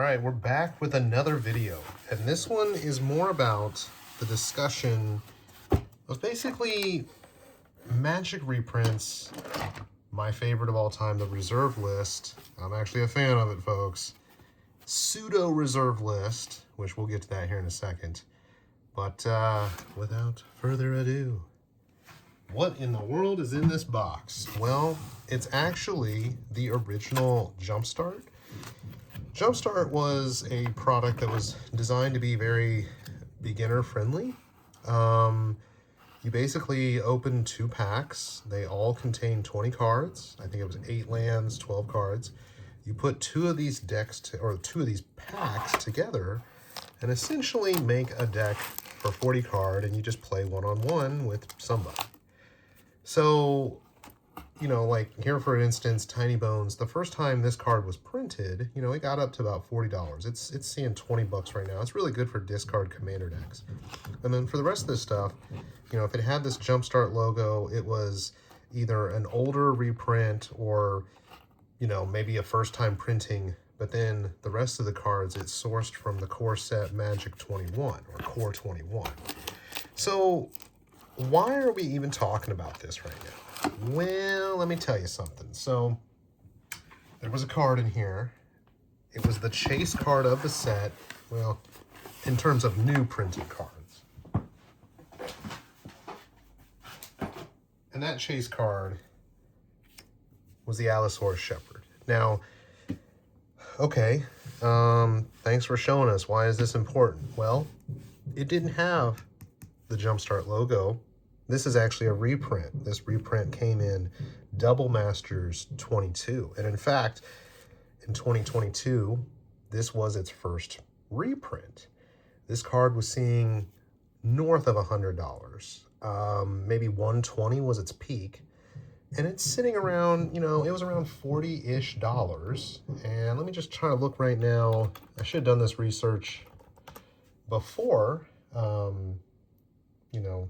All right, we're back with another video, and this one is more about the discussion of basically Magic reprints, my favorite of all time, the reserve list. I'm actually a fan of it, folks. Pseudo reserve list, which we'll get to that here in a second. But without further ado, what in the world is in this box? Well, it's actually the original Jumpstart. Jumpstart was a product that was designed to be very beginner friendly. You basically open 2 packs. They all contain 20 cards. I think it was 8 lands, 12 cards. You put 2 of these decks or 2 of these packs together and essentially make a deck for 40 card, and you just play one-on-one with somebody. So, you know, like here, for instance, Tiny Bones, the first time this card was printed, you know, it got up to about $40. It's seeing 20 bucks right now. It's really good for discard commander decks. And then for the rest of this stuff, you know, if it had this Jumpstart logo, it was either an older reprint or, you know, maybe a first time printing. But then the rest of the cards, it's sourced from the core set Magic 21 or Core 21. So why are we even talking about this right now? Well, let me tell you something. So there was a card in here. It was the chase card of the set. Well, in terms of new printed cards. And that chase card was the Allosaurus Shepherd. Now, okay, thanks for showing us. Why is this important? Well, it didn't have the Jumpstart logo. This is actually a reprint. This reprint came in Double Masters 22. And in fact, in 2022, this was its first reprint. This card was seeing north of $100. Maybe 120 was its peak. And it's sitting around, you know, it was around $40-ish. And let me just try to look right now. I should have done this research before, you know,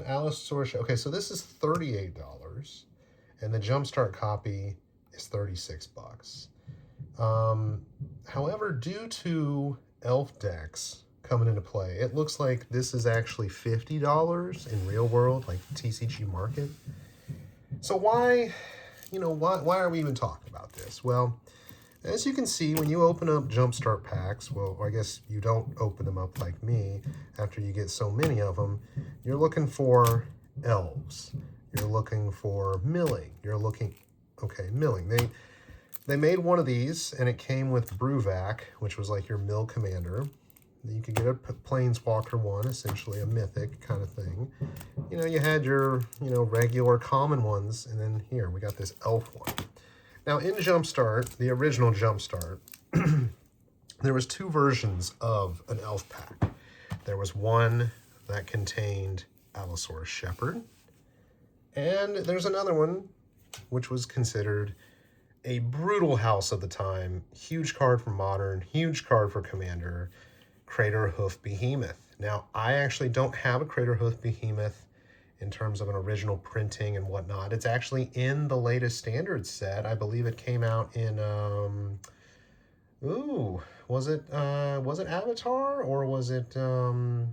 Allosaurus. Okay, so this is $38, and the Jumpstart copy is 36 bucks. However, due to elf decks coming into play, it looks like this is actually $50 in real world, like TCG market. So why, you know, why are we even talking about this? Well, as you can see, when you open up Jumpstart packs, well, I guess you don't open them up like me after you get so many of them. You're looking for elves. You're looking for milling. You're looking, okay, milling. They made one of these, and it came with Bruvac, which was like your mill commander. You could get a Planeswalker one, essentially a mythic kind of thing. You know, you had your, you know, regular common ones, and then here, we got this elf one. Now, in Jumpstart, the original Jumpstart, there was 2 versions of an elf pack. There was one that contained Allosaurus Shepherd, and there's another one which was considered a brutal house of the time. Huge card for Modern, huge card for Commander, Craterhoof Behemoth. Now, I actually don't have a Craterhoof Behemoth in terms of an original printing and whatnot. It's actually in the latest standard set. I believe it came out in, was it Avatar, or was it, you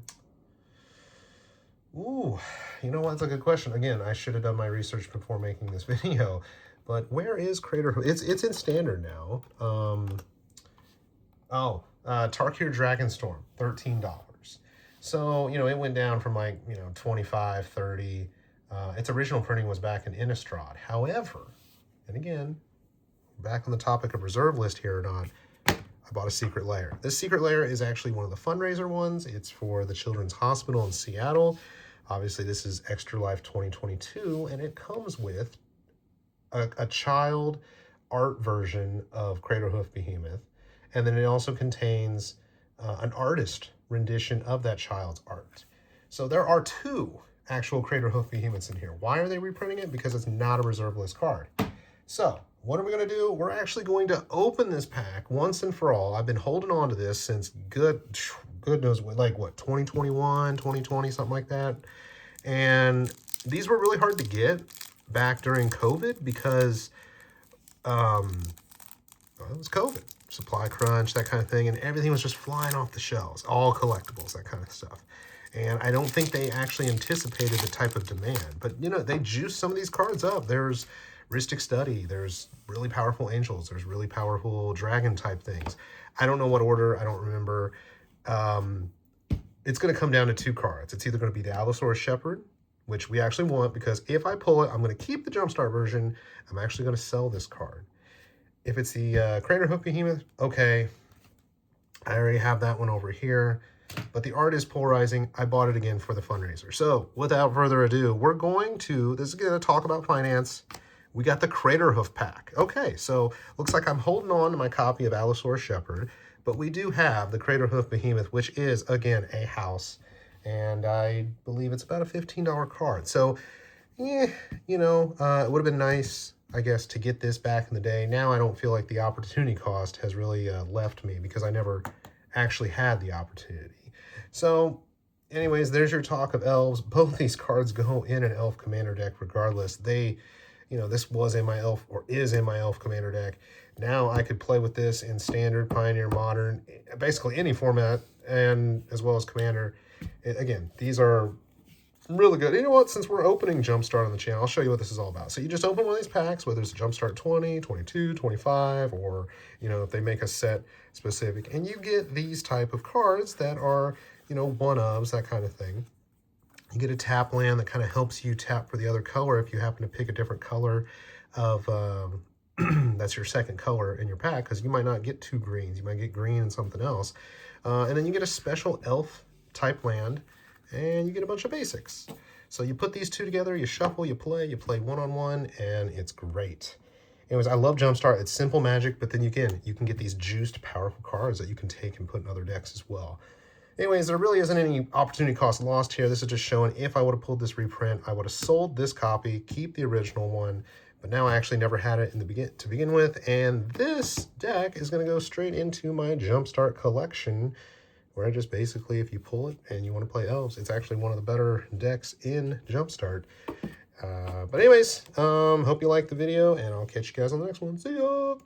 know what, that's a good question. Again, I should have done my research before making this video, but where is Craterhoof? It's in standard now. Tarkir Dragonstorm, $13. So, you know, it went down from like, you know, 25, 30. Its original printing was back in Innistrad. However, and again, back on the topic of reserve list here or not, I bought a Secret Lair. This Secret Lair is actually one of the fundraiser ones. It's for the Children's Hospital in Seattle. Obviously, this is Extra Life 2022, and it comes with a child art version of Craterhoof Behemoth. And then it also contains an artist rendition of that child's art. So there are 2 actual Craterhoof Behemoths in here. Why are they reprinting it? Because it's not a reserve list card. So what are we going to do? We're actually going to open this pack once and for all. I've been holding on to this since good knows what, like what, 2021, 2020, something like that. And these were really hard to get back during COVID because it was COVID, supply crunch, that kind of thing, and everything was just flying off the shelves, all collectibles, that kind of stuff. And I don't think they actually anticipated the type of demand. But, you know, they juiced some of these cards up. There's Rhystic Study. There's really powerful Angels. There's really powerful Dragon type things. I don't know what order. I don't remember. It's going to come down to 2 cards. It's either going to be the Allosaurus Shepherd, which we actually want, because if I pull it, I'm going to keep the Jumpstart version. I'm actually going to sell this card. If it's the Crater Hoof Behemoth, okay. I already have that one over here. But the art is polarizing. I bought it again for the fundraiser. So without further ado, we're going to, this is going to talk about finance. We got the Crater Hoof pack. Okay, so looks like I'm holding on to my copy of Allosaurus Shepherd, but we do have the Crater Hoof Behemoth, which is, again, a house. And I believe it's about a $15 card. So, yeah, you know, it would have been nice, I guess, to get this back in the day. Now I don't feel like the opportunity cost has really left me, because I never actually had the opportunity. So anyways, there's your talk of elves. Both these cards go in an elf commander deck regardless. They, you know, this was in my elf, or is in my elf commander deck. Now I could play with this in standard, pioneer, modern, basically any format, and as well as commander. Again, these are really good. You know what, since we're opening Jumpstart on the channel, I'll show you what this is all about. So you just open one of these packs, whether it's Jumpstart 20, 22, 25, or, you know, if they make a set specific, and you get these type of cards that are, you know, one-ofs, that kind of thing. You get a tap land that kind of helps you tap for the other color if you happen to pick a different color of, that's your second color in your pack, because you might not get 2 greens. You might get green and something else. And then you get a special elf type land, and you get a bunch of basics. So you put these 2 together, you shuffle, you play one-on-one, and it's great. Anyways, I love Jumpstart. It's simple magic, but then you can get these juiced, powerful cards that you can take and put in other decks as well. Anyways, there really isn't any opportunity cost lost here. This is just showing if I would have pulled this reprint, I would have sold this copy, keep the original one, but now I actually never had it in the to begin with, and this deck is going to go straight into my Jumpstart collection, where I just basically, if you pull it and you want to play elves, it's actually one of the better decks in Jumpstart. But anyways, hope you liked the video, and I'll catch you guys on the next one. See ya!